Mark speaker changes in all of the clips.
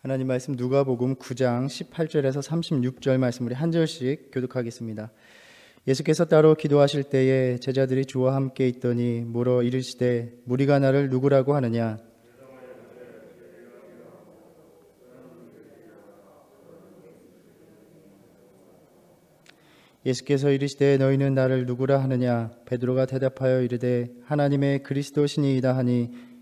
Speaker 1: 하나님 말씀 누가복음 9장 18절에서 36절 말씀 우리 한 절씩 교독하겠습니다. 예수께서 따로 기도하실 때에 제자들이 주와 함께 있더니 물어 이르시되 무리가 나를 누구라고 하느냐? 예수께서 이르시되 너희는 나를 누구라 하느냐? 베드로가 대답하여 이르되 하나님의 그리스도시니이다 하니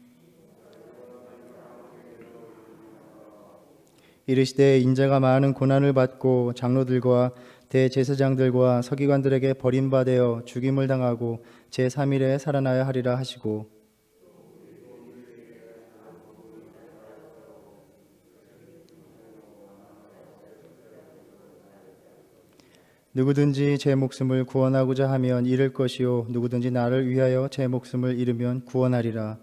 Speaker 1: 이르시되 인자가 많은 고난을 받고 장로들과 대제사장들과 서기관들에게 버림받아 죽임을 당하고 제3일에 살아나야 하리라 하시고 누구든지 제 목숨을 구원하고자 하면 잃을 것이요 누구든지 나를 위하여 제 목숨을 잃으면 구원하리라.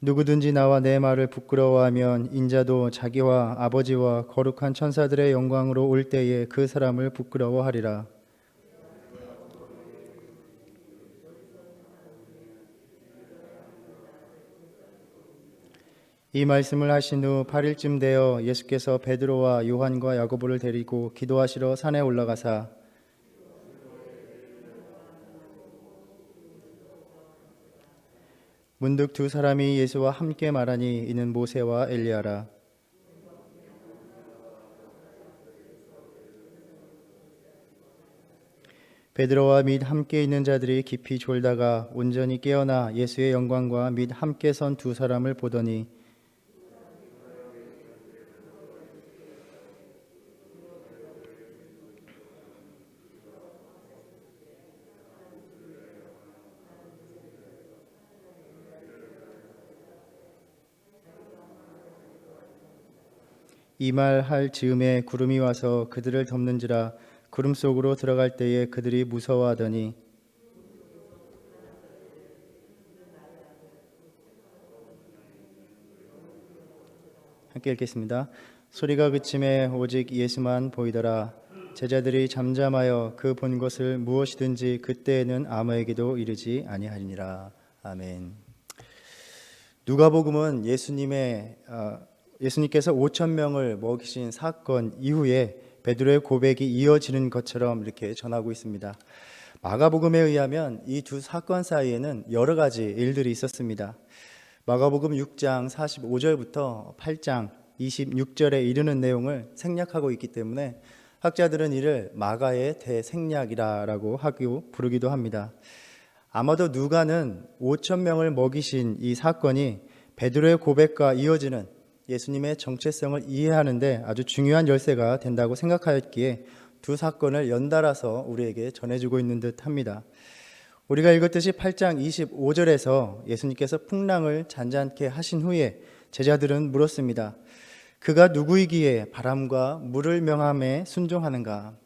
Speaker 1: 누구든지 나와 내 말을 부끄러워하면 인자도 자기와 아버지와 거룩한 천사들의 영광으로 올 때에 그 사람을 부끄러워하리라. 이 말씀을 하신 후 8일쯤 되어 예수께서 베드로와 요한과 야고보를 데리고 기도하시러 산에 올라가사 문득 두 사람이 예수와 함께 말하니 이는 모세와 엘리야라. 베드로와 및 함께 있는 자들이 깊이 졸다가 온전히 깨어나 예수의 영광과 및 함께 선 두 사람을 보더니 이 말 할 즈음에 구름이 와서 그들을 덮는지라. 구름 속으로 들어갈 때에 그들이 무서워하더니 함께 읽겠습니다. 소리가 그침에 오직 예수만 보이더라. 제자들이 잠잠하여 그 본 것을 무엇이든지 그때에는 아무에게도 이르지 아니하니라. 아멘. 누가복음은 예수님께서 5천 명을 먹이신 사건 이후에 베드로의 고백이 이어지는 것처럼 이렇게 전하고 있습니다. 마가복음에 의하면 이 두 사건 사이에는 여러 가지 일들이 있었습니다. 마가복음 6장 45절부터 8장 26절에 이르는 내용을 생략하고 있기 때문에 학자들은 이를 마가의 대생략이라고 하고 부르기도 합니다. 아마도 누가는 5천 명을 먹이신 이 사건이 베드로의 고백과 이어지는 예수님의 정체성을 이해하는데 아주 중요한 열쇠가 된다고 생각하였기에 두 사건을 연달아서 우리에게 전해주고 있는 듯 합니다. 우리가 읽었듯이 8장 25절에서 예수님께서 풍랑을 잔잔케 하신 후에 제자들은 물었습니다. 그가 누구이기에 바람과 물을 명함에 순종하는가?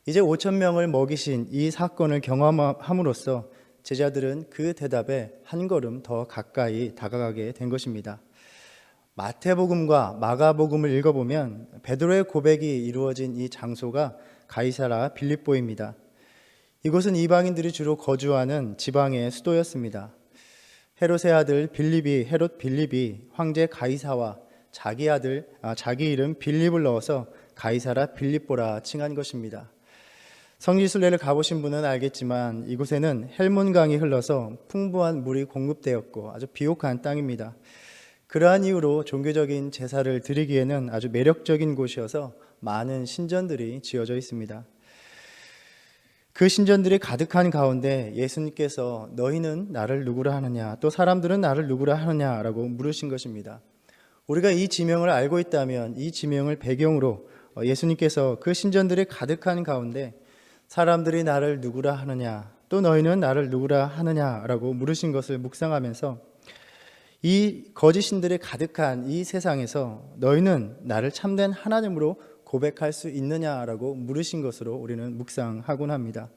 Speaker 1: 이제 5천 명을 먹이신 이 사건을 경험함으로써 제자들은 그 대답에 한 걸음 더 가까이 다가가게 된 것입니다. 마태복음과 마가복음을 읽어보면 베드로의 고백이 이루어진 이 장소가 가이사라 빌립보입니다. 이곳은 이방인들이 주로 거주하는 지방의 수도였습니다. 헤롯의 아들 헤롯 빌립이 황제 가이사와 자기 이름 빌립을 넣어서 가이사라 빌립보라 칭한 것입니다. 성지순례를 가보신 분은 알겠지만 이곳에는 헬몬강이 흘러서 풍부한 물이 공급되었고 아주 비옥한 땅입니다. 그러한 이유로 종교적인 제사를 드리기에는 아주 매력적인 곳이어서 많은 신전들이 지어져 있습니다. 그 신전들이 가득한 가운데 예수님께서 너희는 나를 누구라 하느냐 또 사람들은 나를 누구라 하느냐라고 물으신 것입니다. 우리가 이 지명을 알고 있다면 이 지명을 배경으로 예수님께서 그 신전들이 가득한 가운데 사람들이 나를 누구라 하느냐 또 너희는 나를 누구라 하느냐라고 물으신 것을 묵상하면서 이 거짓신들이 가득한 이 세상에서 너희는 나를 참된 하나님으로 고백할 수 있느냐라고 물으신 것으로 우리는 묵상하곤 합니다.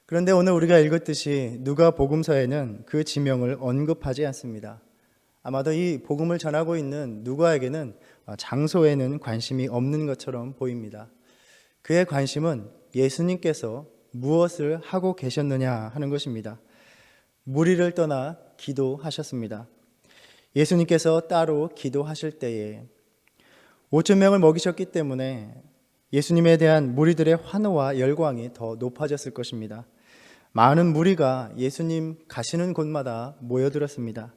Speaker 1: 그런데 오늘 우리가 읽었듯이 누가복음서에는 그 지명을 언급하지 않습니다. 아마도 이 복음을 전하고 있는 누가에게는 장소에는 관심이 없는 것처럼 보입니다. 그의 관심은 예수님께서 무엇을 하고 계셨느냐 하는 것입니다. 무리를 떠나 기도하셨습니다. 예수님께서 따로 기도하실 때에 5천 명을 먹이셨기 때문에 예수님에 대한 무리들의 환호와 열광이 더 높아졌을 것입니다. 많은 무리가 예수님 가시는 곳마다 모여들었습니다.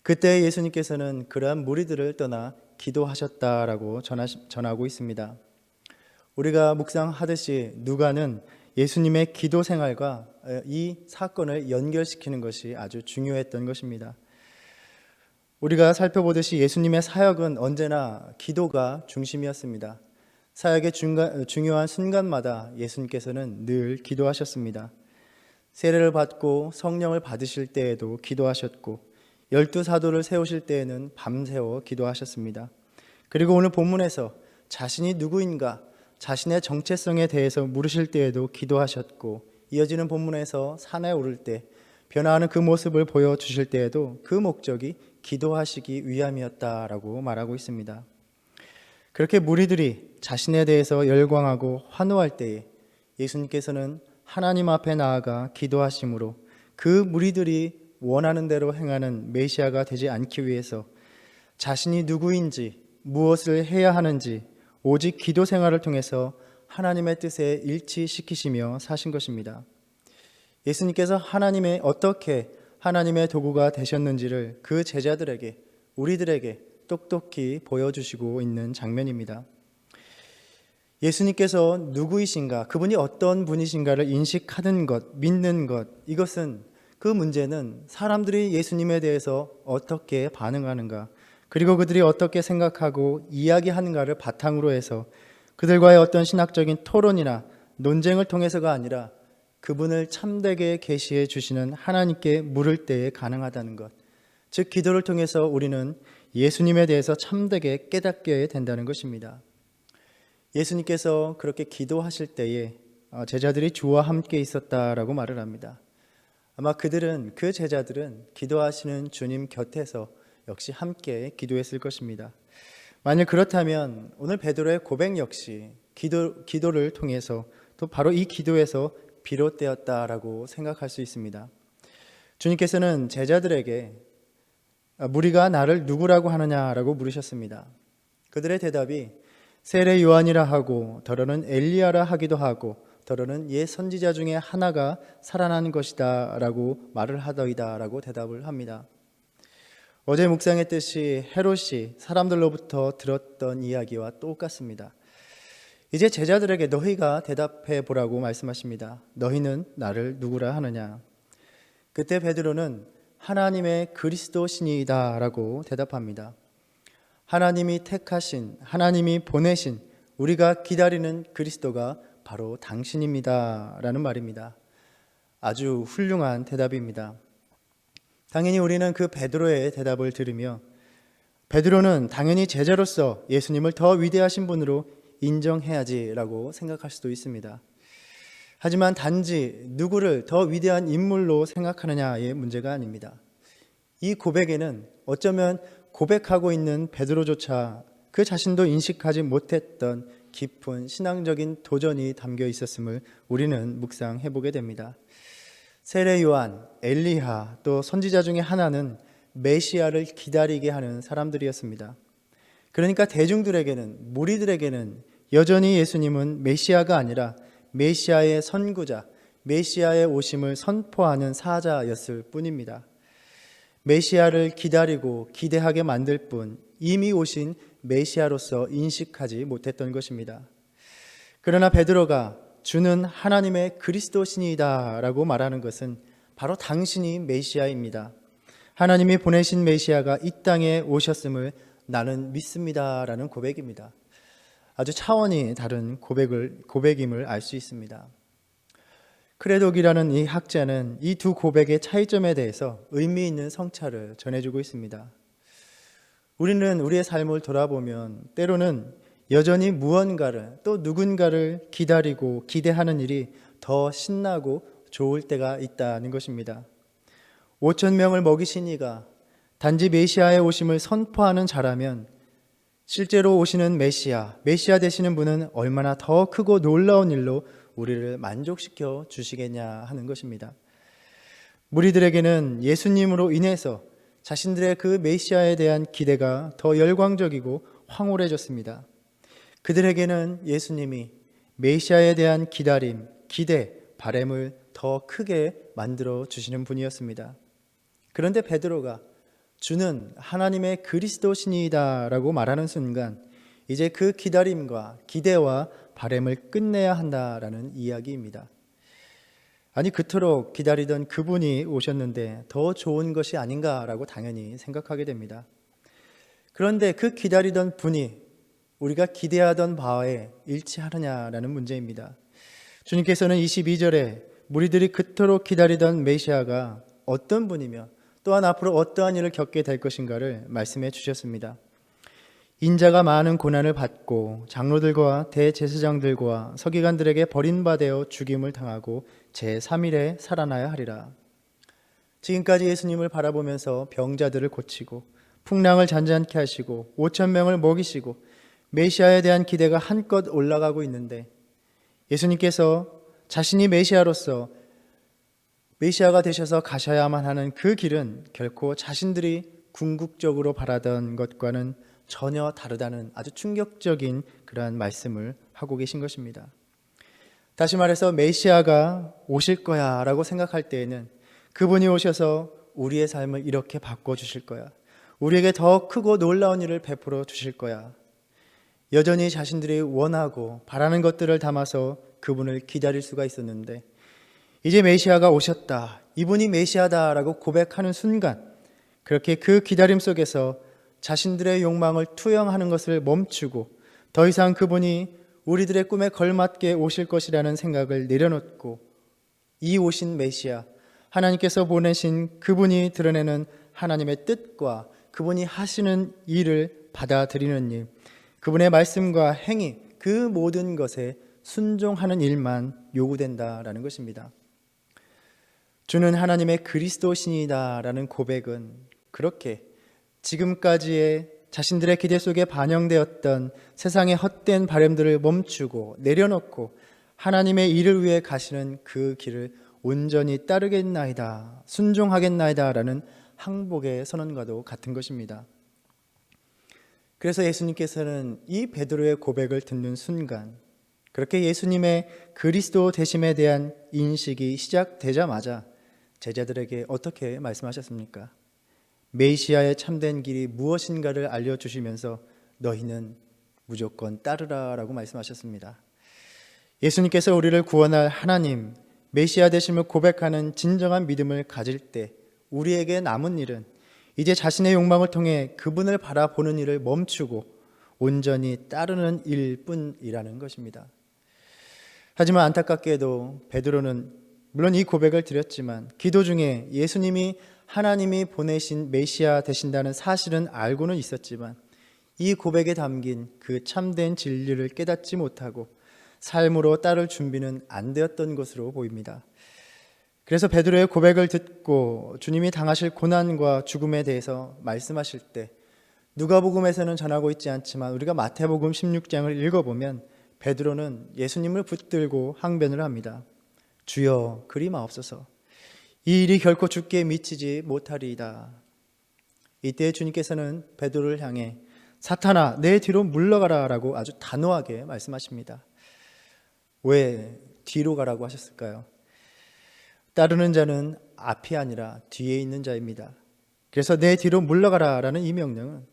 Speaker 1: 그때 예수님께서는 그러한 무리들을 떠나 기도하셨다라고 전하고 있습니다. 우리가 묵상하듯이 누가는 예수님의 기도 생활과 이 사건을 연결시키는 것이 아주 중요했던 것입니다. 우리가 살펴보듯이 예수님의 사역은 언제나 기도가 중심이었습니다. 사역의 중요한 순간마다 예수님께서는 늘 기도하셨습니다. 세례를 받고 성령을 받으실 때에도 기도하셨고 12사도를 세우실 때에는 밤새워 기도하셨습니다. 그리고 오늘 본문에서 자신이 누구인가 자신의 정체성에 대해서 물으실 때에도 기도하셨고 이어지는 본문에서 산에 오를 때 변화하는 그 모습을 보여주실 때에도 그 목적이 기도하시기 위함이었다라고 말하고 있습니다. 그렇게 무리들이 자신에 대해서 열광하고 환호할 때에 예수님께서는 하나님 앞에 나아가 기도하심으로 그 무리들이 원하는 대로 행하는 메시아가 되지 않기 위해서 자신이 누구인지 무엇을 해야 하는지 오직 기도 생활을 통해서 하나님의 뜻에 일치시키시며 사신 것입니다. 예수님께서 어떻게 하나님의 도구가 되셨는지를 그 제자들에게 우리들에게 똑똑히 보여주시고 있는 장면입니다. 예수님께서 누구이신가, 그분이 어떤 분이신가를 인식하는 것, 믿는 것, 이것은 그 문제는 사람들이 예수님에 대해서 어떻게 반응하는가, 그리고 그들이 어떻게 생각하고 이야기하는가를 바탕으로 해서 그들과의 어떤 신학적인 토론이나 논쟁을 통해서가 아니라 그분을 참되게 계시해 주시는 하나님께 물을 때에 가능하다는 것, 즉 기도를 통해서 우리는 예수님에 대해서 참되게 깨닫게 된다는 것입니다. 예수님께서 그렇게 기도하실 때에 제자들이 주와 함께 있었다라고 말을 합니다. 아마 그 제자들은 기도하시는 주님 곁에서 역시 함께 기도했을 것입니다. 만약 그렇다면 오늘 베드로의 고백 역시 기도를 통해서 또 바로 이 기도에서 비롯되었다라고 생각할 수 있습니다. 주님께서는 제자들에게 무리가 나를 누구라고 하느냐라고 물으셨습니다. 그들의 대답이 세례 요한이라 하고 더러는 엘리야라 하기도 하고 더러는 옛 선지자 중에 하나가 살아난 것이다 라고 말을 하더이다 라고 대답을 합니다. 어제 묵상했듯이 헤롯이 사람들로부터 들었던 이야기와 똑같습니다. 이제 제자들에게 너희가 대답해 보라고 말씀하십니다. 너희는 나를 누구라 하느냐? 그때 베드로는 하나님의 그리스도시니이다 라고 대답합니다. 하나님이 택하신, 하나님이 보내신, 우리가 기다리는 그리스도가 바로 당신입니다 라는 말입니다. 아주 훌륭한 대답입니다. 당연히 우리는 그 베드로의 대답을 들으며 베드로는 당연히 제자로서 예수님을 더 위대하신 분으로 인정해야지 라고 생각할 수도 있습니다. 하지만 단지 누구를 더 위대한 인물로 생각하느냐의 문제가 아닙니다. 이 고백에는 어쩌면 고백하고 있는 베드로조차 그 자신도 인식하지 못했던 깊은 신앙적인 도전이 담겨 있었음을 우리는 묵상해 보게 됩니다. 세례 요한, 엘리야, 또 선지자 중에 하나는 메시아를 기다리게 하는 사람들이었습니다. 그러니까 대중들에게는, 무리들에게는 여전히 예수님은 메시아가 아니라 메시아의 선구자, 메시아의 오심을 선포하는 사자였을 뿐입니다. 메시아를 기다리고 기대하게 만들 뿐 이미 오신 메시아로서 인식하지 못했던 것입니다. 그러나 베드로가 주는 하나님의 그리스도시니이다 라고 말하는 것은 바로 당신이 메시아입니다. 하나님이 보내신 메시아가 이 땅에 오셨음을 나는 믿습니다 라는 고백입니다. 아주 차원이 다른 고백임을 알 수 있습니다. 크레독이라는 이 학자는 이 두 고백의 차이점에 대해서 의미 있는 성찰을 전해주고 있습니다. 우리는 우리의 삶을 돌아보면 때로는 여전히 무언가를 또 누군가를 기다리고 기대하는 일이 더 신나고 좋을 때가 있다는 것입니다. 5천 명을 먹이신 이가 단지 메시아의 오심을 선포하는 자라면 실제로 오시는 메시아 되시는 분은 얼마나 더 크고 놀라운 일로 우리를 만족시켜 주시겠냐 하는 것입니다. 무리들에게는 예수님으로 인해서 자신들의 그 메시아에 대한 기대가 더 열광적이고 황홀해졌습니다. 그들에게는 예수님이 메시아에 대한 기다림, 기대, 바램을 더 크게 만들어 주시는 분이었습니다. 그런데 베드로가 주는 하나님의 그리스도시니이다 라고 말하는 순간 이제 그 기다림과 기대와 바램을 끝내야 한다라는 이야기입니다. 아니, 그토록 기다리던 그분이 오셨는데 더 좋은 것이 아닌가라고 당연히 생각하게 됩니다. 그런데 그 기다리던 분이 우리가 기대하던 바에 일치하느냐라는 문제입니다. 주님께서는 22절에 무리들이 그토록 기다리던 메시아가 어떤 분이며 또한 앞으로 어떠한 일을 겪게 될 것인가를 말씀해 주셨습니다. 인자가 많은 고난을 받고 장로들과 대제사장들과 서기관들에게 버림받아 죽임을 당하고 제3일에 살아나야 하리라. 지금까지 예수님을 바라보면서 병자들을 고치고 풍랑을 잔잔케 하시고 5천 명을 먹이시고 메시아에 대한 기대가 한껏 올라가고 있는데 예수님께서 자신이 메시아로서 메시아가 되셔서 가셔야만 하는 그 길은 결코 자신들이 궁극적으로 바라던 것과는 전혀 다르다는 아주 충격적인 그러한 말씀을 하고 계신 것입니다. 다시 말해서 메시아가 오실 거야 라고 생각할 때에는 그분이 오셔서 우리의 삶을 이렇게 바꿔주실 거야, 우리에게 더 크고 놀라운 일을 베풀어 주실 거야, 여전히 자신들이 원하고 바라는 것들을 담아서 그분을 기다릴 수가 있었는데 이제 메시아가 오셨다, 이분이 메시아다라고 고백하는 순간 그렇게 그 기다림 속에서 자신들의 욕망을 투영하는 것을 멈추고 더 이상 그분이 우리들의 꿈에 걸맞게 오실 것이라는 생각을 내려놓고 이 오신 메시아, 하나님께서 보내신 그분이 드러내는 하나님의 뜻과 그분이 하시는 일을 받아들이는 일, 그분의 말씀과 행위, 그 모든 것에 순종하는 일만 요구된다라는 것입니다. 주는 하나님의 그리스도신이다라는 고백은 그렇게 지금까지의 자신들의 기대 속에 반영되었던 세상의 헛된 바램들을 멈추고 내려놓고 하나님의 일을 위해 가시는 그 길을 온전히 따르겠나이다, 순종하겠나이다 라는 항복의 선언과도 같은 것입니다. 그래서 예수님께서는 이 베드로의 고백을 듣는 순간 그렇게 예수님의 그리스도 되심에 대한 인식이 시작되자마자 제자들에게 어떻게 말씀하셨습니까? 메시아의 참된 길이 무엇인가를 알려주시면서 너희는 무조건 따르라 라고 말씀하셨습니다. 예수님께서 우리를 구원할 하나님, 메시아 되심을 고백하는 진정한 믿음을 가질 때 우리에게 남은 일은 이제 자신의 욕망을 통해 그분을 바라보는 일을 멈추고 온전히 따르는 일뿐이라는 것입니다. 하지만 안타깝게도 베드로는 물론 이 고백을 드렸지만 기도 중에 예수님이 하나님이 보내신 메시아 되신다는 사실은 알고는 있었지만 이 고백에 담긴 그 참된 진리를 깨닫지 못하고 삶으로 따를 준비는 안 되었던 것으로 보입니다. 그래서 베드로의 고백을 듣고 주님이 당하실 고난과 죽음에 대해서 말씀하실 때 누가복음에서는 전하고 있지 않지만 우리가 마태복음 16장을 읽어보면 베드로는 예수님을 붙들고 항변을 합니다. 주여 그리 마옵소서, 이 일이 결코 주께 미치지 못하리이다. 이때 주님께서는 베드로를 향해 사탄아 내 뒤로 물러가라 라고 아주 단호하게 말씀하십니다. 왜 뒤로 가라고 하셨을까요? 따르는 자는 앞이 아니라 뒤에 있는 자입니다. 그래서 내 뒤로 물러가라 라는 이 명령은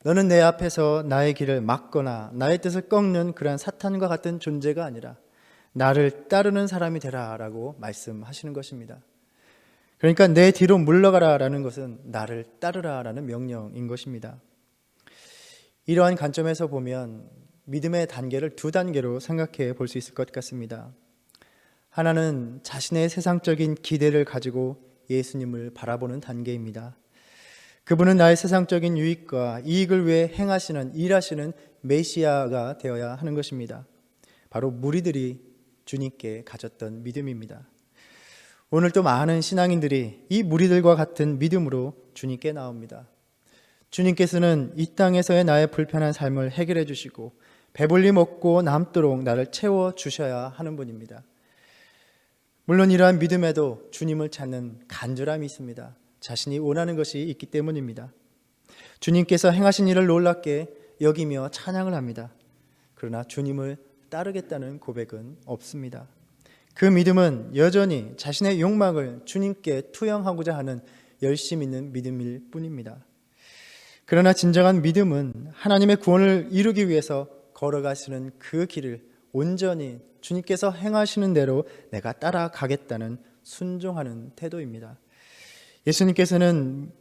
Speaker 1: 너는 내 앞에서 나의 길을 막거나 나의 뜻을 꺾는 그러한 사탄과 같은 존재가 아니라 나를 따르는 사람이 되라 라고 말씀하시는 것입니다. 그러니까 내 뒤로 물러가라 라는 것은 나를 따르라 라는 명령인 것입니다. 이러한 관점에서 보면 믿음의 단계를 두 단계로 생각해 볼 수 있을 것 같습니다. 하나는 자신의 세상적인 기대를 가지고 예수님을 바라보는 단계입니다. 그분은 나의 세상적인 유익과 이익을 위해 행하시는, 일하시는 메시아가 되어야 하는 것입니다. 바로 무리들이 주님께 가졌던 믿음입니다. 오늘 또 많은 신앙인들이 이 무리들과 같은 믿음으로 주님께 나옵니다. 주님께서는 이 땅에서의 나의 불편한 삶을 해결해 주시고 배불리 먹고 남도록 나를 채워 주셔야 하는 분입니다. 물론 이러한 믿음에도 주님을 찾는 간절함이 있습니다. 자신이 원하는 것이 있기 때문입니다. 주님께서 행하신 일을 놀랍게 여기며 찬양을 합니다. 그러나 주님을 따르겠다는 고백은 없습니다. 그 믿음은 여전히 자신의 욕망을 주님께 투영하고자 하는 열심 있는 믿음일 뿐입니다. 그러나 진정한 믿음은 하나님의 구원을 이루기 위해서 걸어가시는 그 길을 온전히 주님께서 행하시는 대로 내가 따라가겠다는 순종하는 태도입니다. 예수님께서는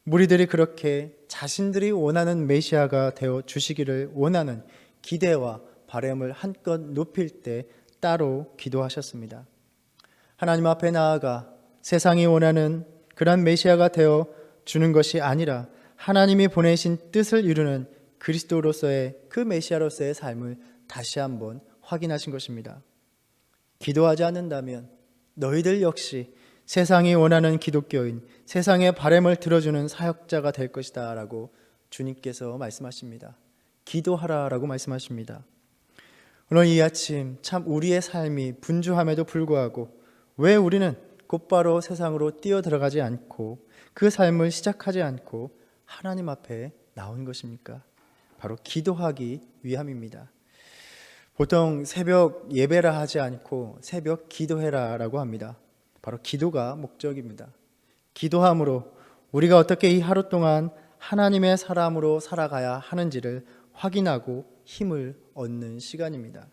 Speaker 1: 무리들이 그렇게 자신들이 원하는 메시아가 되어 주시기를 원하는 기대와 바람을 한껏 높일 때 따로 기도하셨습니다. 하나님 앞에 나아가 세상이 원하는 그런 메시아가 되어 주는 것이 아니라 하나님이 보내신 뜻을 이루는 그리스도로서의 그 메시아로서의 삶을 다시 한번 확인하신 것입니다. 기도하지 않는다면 너희들 역시 세상이 원하는 기독교인, 세상의 바람을 들어주는 사역자가 될 것이다 라고 주님께서 말씀하십니다. 기도하라라고 말씀하십니다. 오늘 이 아침 참 우리의 삶이 분주함에도 불구하고 왜 우리는 곧바로 세상으로 뛰어들어가지 않고 그 삶을 시작하지 않고 하나님 앞에 나온 것입니까? 바로 기도하기 위함입니다. 보통 새벽 예배라 하지 않고 새벽 기도해라 라고 합니다. 바로 기도가 목적입니다. 기도함으로 우리가 어떻게 이 하루 동안 하나님의 사람으로 살아가야 하는지를 확인하고 힘을 얻는 시간입니다.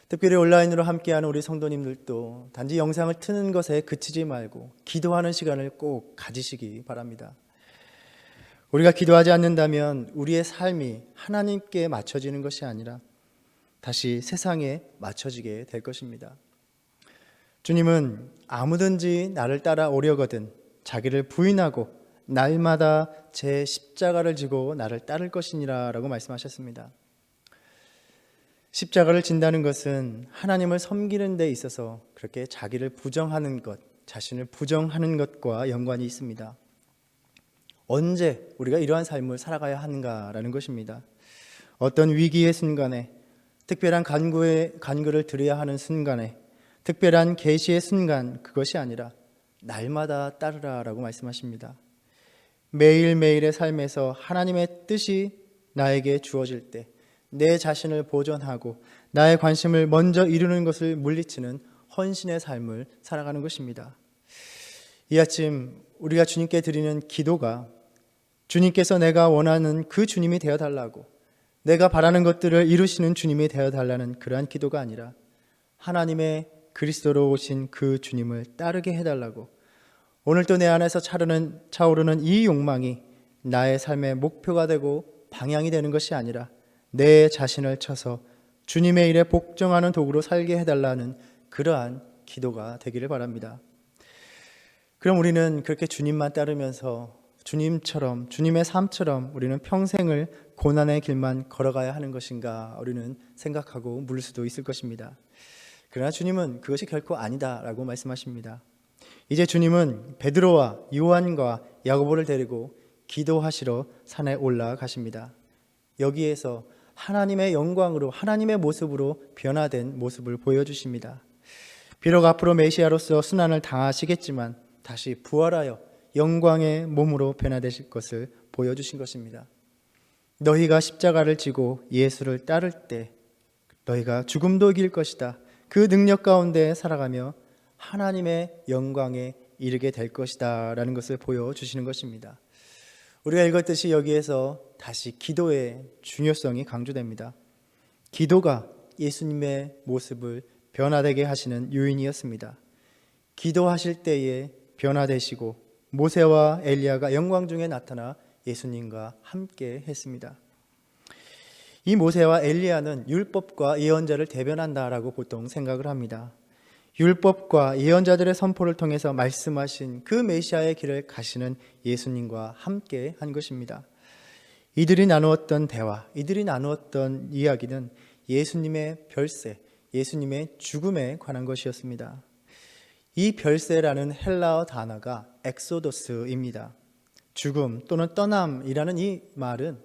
Speaker 1: 특별히 온라인으로 함께하는 우리 성도님들도 단지 영상을 트는 것에 그치지 말고 기도하는 시간을 꼭 가지시기 바랍니다. 우리가 기도하지 않는다면 우리의 삶이 하나님께 맞춰지는 것이 아니라 다시 세상에 맞춰지게 될 것입니다. 주님은 아무든지 나를 따라오려거든 자기를 부인하고 날마다 제 십자가를 지고 나를 따를 것이니라 라고 말씀하셨습니다. 십자가를 진다는 것은 하나님을 섬기는 데 있어서 그렇게 자기를 부정하는 것, 자신을 부정하는 것과 연관이 있습니다. 언제 우리가 이러한 삶을 살아가야 하는가라는 것입니다. 어떤 위기의 순간에, 특별한 간구를 드려야 하는 순간에, 특별한 계시의 순간, 그것이 아니라 날마다 따르라라고 말씀하십니다. 매일매일의 삶에서 하나님의 뜻이 나에게 주어질 때 내 자신을 보존하고 나의 관심을 먼저 이루는 것을 물리치는 헌신의 삶을 살아가는 것입니다. 이 아침 우리가 주님께 드리는 기도가 주님께서 내가 원하는 그 주님이 되어달라고, 내가 바라는 것들을 이루시는 주님이 되어달라는 그러한 기도가 아니라 하나님의 그리스도로 오신 그 주님을 따르게 해달라고, 오늘도 내 안에서 차오르는 이 욕망이 나의 삶의 목표가 되고 방향이 되는 것이 아니라 내 자신을 쳐서 주님의 일에 복종하는 도구로 살게 해달라는 그러한 기도가 되기를 바랍니다. 그럼 우리는 그렇게 주님만 따르면서 주님처럼, 주님의 삶처럼 우리는 평생을 고난의 길만 걸어가야 하는 것인가 우리는 생각하고 물을 수도 있을 것입니다. 그러나 주님은 그것이 결코 아니다라고 말씀하십니다. 이제 주님은 베드로와 요한과 야고보를 데리고 기도하시러 산에 올라가십니다. 여기에서 하나님의 영광으로, 하나님의 모습으로 변화된 모습을 보여주십니다. 비록 앞으로 메시아로서 순환을 당하시겠지만 다시 부활하여 영광의 몸으로 변화되실 것을 보여주신 것입니다. 너희가 십자가를 지고 예수를 따를 때 너희가 죽음도 이길 것이다. 그 능력 가운데 살아가며 하나님의 영광에 이르게 될 것이다 라는 것을 보여주시는 것입니다. 우리가 읽었듯이 여기에서 다시 기도의 중요성이 강조됩니다. 기도가 예수님의 모습을 변화되게 하시는 요인이었습니다. 기도하실 때에 변화되시고 모세와 엘리야가 영광 중에 나타나 예수님과 함께 했습니다. 이 모세와 엘리야는 율법과 예언자를 대변한다라고 보통 생각을 합니다. 율법과 예언자들의 선포를 통해서 말씀하신 그 메시아의 길을 가시는 예수님과 함께 한 것입니다. 이들이 나누었던 대화, 이들이 나누었던 이야기는 예수님의 별세, 예수님의 죽음에 관한 것이었습니다. 이 별세라는 헬라어 단어가 엑소더스입니다. 죽음 또는 떠남이라는 이 말은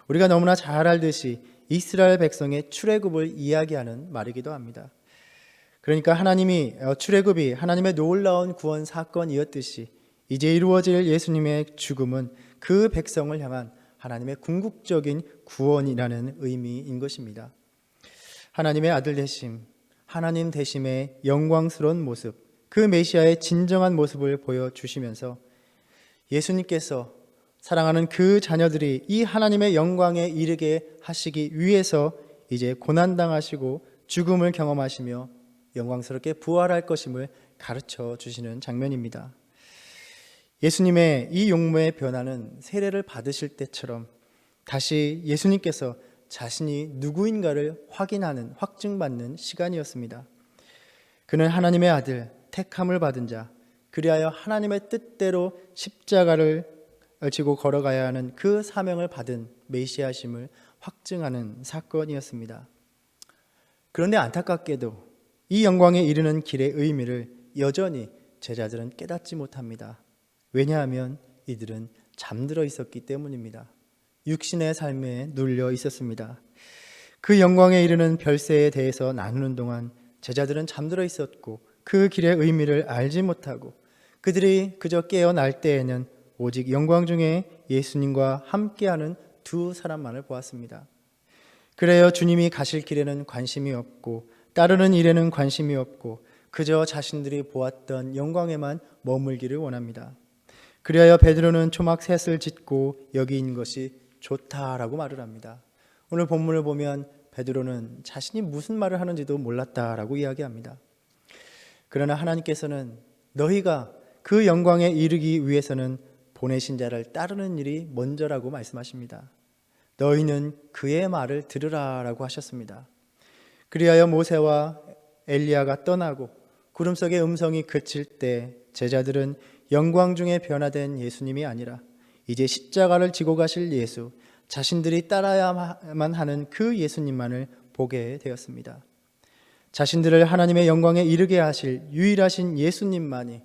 Speaker 1: 우리가 너무나 잘 알듯이 이스라엘 백성의 출애굽을 이야기하는 말이기도 합니다. 그러니까 하나님이 출애굽이 하나님의 놀라운 구원 사건이었듯이 이제 이루어질 예수님의 죽음은 그 백성을 향한 하나님의 궁극적인 구원이라는 의미인 것입니다. 하나님의 아들 되심, 하나님 되심의 영광스러운 모습, 그 메시아의 진정한 모습을 보여주시면서 예수님께서 사랑하는 그 자녀들이 이 하나님의 영광에 이르게 하시기 위해서 이제 고난당하시고 죽음을 경험하시며 영광스럽게 부활할 것임을 가르쳐 주시는 장면입니다. 예수님의 이 용모의 변화는 세례를 받으실 때처럼 다시 예수님께서 자신이 누구인가를 확인하는, 확증받는 시간이었습니다. 그는 하나님의 아들, 택함을 받은 자, 그리하여 하나님의 뜻대로 십자가를 지고 걸어가야 하는 그 사명을 받은 메시아심을 확증하는 사건이었습니다. 그런데 안타깝게도 이 영광에 이르는 길의 의미를 여전히 제자들은 깨닫지 못합니다. 왜냐하면 이들은 잠들어 있었기 때문입니다. 육신의 삶에 눌려 있었습니다. 그 영광에 이르는 별세에 대해서 나누는 동안 제자들은 잠들어 있었고 그 길의 의미를 알지 못하고 그들이 그저 깨어날 때에는 오직 영광 중에 예수님과 함께하는 두 사람만을 보았습니다. 그래요, 주님이 가실 길에는 관심이 없고 따르는 일에는 관심이 없고 그저 자신들이 보았던 영광에만 머물기를 원합니다. 그리하여 베드로는 초막 셋을 짓고 여기 있는 것이 좋다라고 말을 합니다. 오늘 본문을 보면 베드로는 자신이 무슨 말을 하는지도 몰랐다라고 이야기합니다. 그러나 하나님께서는 너희가 그 영광에 이르기 위해서는 보내신 자를 따르는 일이 먼저라고 말씀하십니다. 너희는 그의 말을 들으라라고 하셨습니다. 그리하여 모세와 엘리야가 떠나고 구름 속의 음성이 그칠 때 제자들은 영광 중에 변화된 예수님이 아니라 이제 십자가를 지고 가실 예수, 자신들이 따라야만 하는 그 예수님만을 보게 되었습니다. 자신들을 하나님의 영광에 이르게 하실 유일하신 예수님만이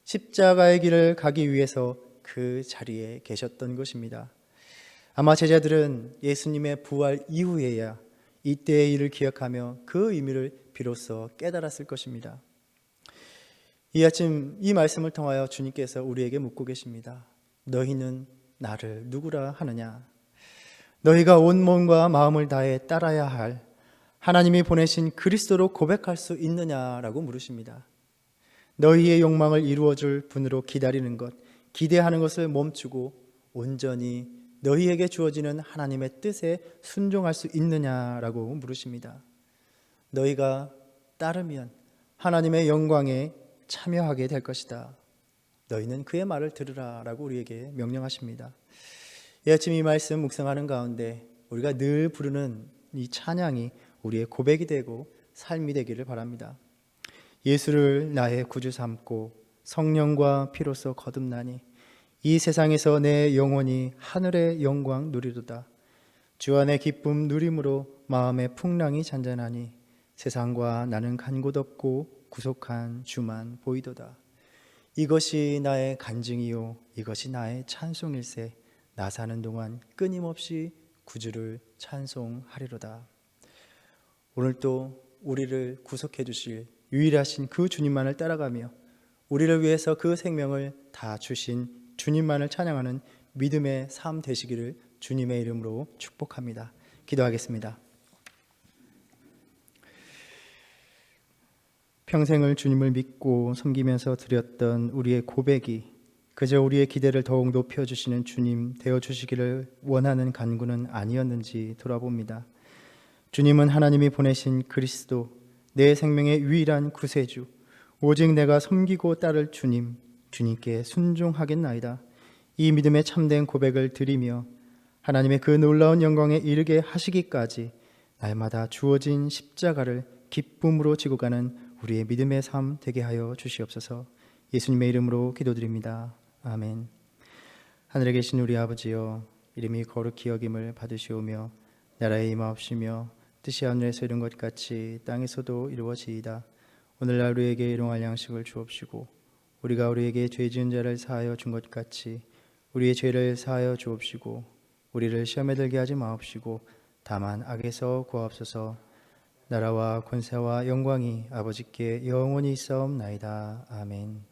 Speaker 1: 십자가의 길을 가기 위해서 그 자리에 계셨던 것입니다. 아마 제자들은 예수님의 부활 이후에야 이때의 일을 기억하며 그 의미를 비로소 깨달았을 것입니다. 이 아침 이 말씀을 통하여 주님께서 우리에게 묻고 계십니다. 너희는 나를 누구라 하느냐? 너희가 온 몸과 마음을 다해 따라야 할 하나님이 보내신 그리스도로 고백할 수 있느냐라고 물으십니다. 너희의 욕망을 이루어줄 분으로 기다리는 것, 기대하는 것을 멈추고 온전히 너희에게 주어지는 하나님의 뜻에 순종할 수 있느냐라고 물으십니다. 너희가 따르면 하나님의 영광에 참여하게 될 것이다. 너희는 그의 말을 들으라 라고 우리에게 명령하십니다. 이 아침 이 말씀 묵상하는 가운데 우리가 늘 부르는 이 찬양이 우리의 고백이 되고 삶이 되기를 바랍니다. 예수를 나의 구주 삼고 성령과 피로써 거듭나니 이 세상에서 내 영혼이 하늘의 영광 누리도다. 주 안의 기쁨 누림으로 마음의 풍랑이 잔잔하니 세상과 나는 간 곳 없고 구속한 주만 보이도다. 이것이 나의 간증이요 이것이 나의 찬송일세. 나 사는 동안 끊임없이 구주를 찬송하리로다. 오늘도 우리를 구속해 주실 유일하신 그 주님만을 따라가며 우리를 위해서 그 생명을 다 주신 주님만을 찬양하는 믿음의 삶 되시기를 주님의 이름으로 축복합니다. 기도하겠습니다. 평생을 주님을 믿고 섬기면서 드렸던 우리의 고백이 그저 우리의 기대를 더욱 높여주시는 주님 되어주시기를 원하는 간구는 아니었는지 돌아봅니다. 주님은 하나님이 보내신 그리스도, 내 생명의 유일한 구세주, 오직 내가 섬기고 따를 주님, 주님께 순종하겠나이다. 이 믿음의 참된 고백을 드리며 하나님의 그 놀라운 영광에 이르게 하시기까지 날마다 주어진 십자가를 기쁨으로 지고 가는 우리의 믿음의 삶 되게 하여 주시옵소서. 예수님의 이름으로 기도드립니다. 아멘. 하늘에 계신 우리 아버지여, 이름이 거룩히 여김을 받으시오며 나라에 임하옵시며 뜻이 하늘에서 이룬 것 같이 땅에서도 이루어지이다. 오늘날 우리에게 일용할 양식을 주옵시고 우리가 우리에게 죄 지은 자를 사하여 준 것 같이 우리의 죄를 사하여 주옵시고 우리를 시험에 들게 하지 마옵시고 다만 악에서 구하옵소서. 나라와 권세와 영광이 아버지께 영원히 있사옵나이다. 아멘.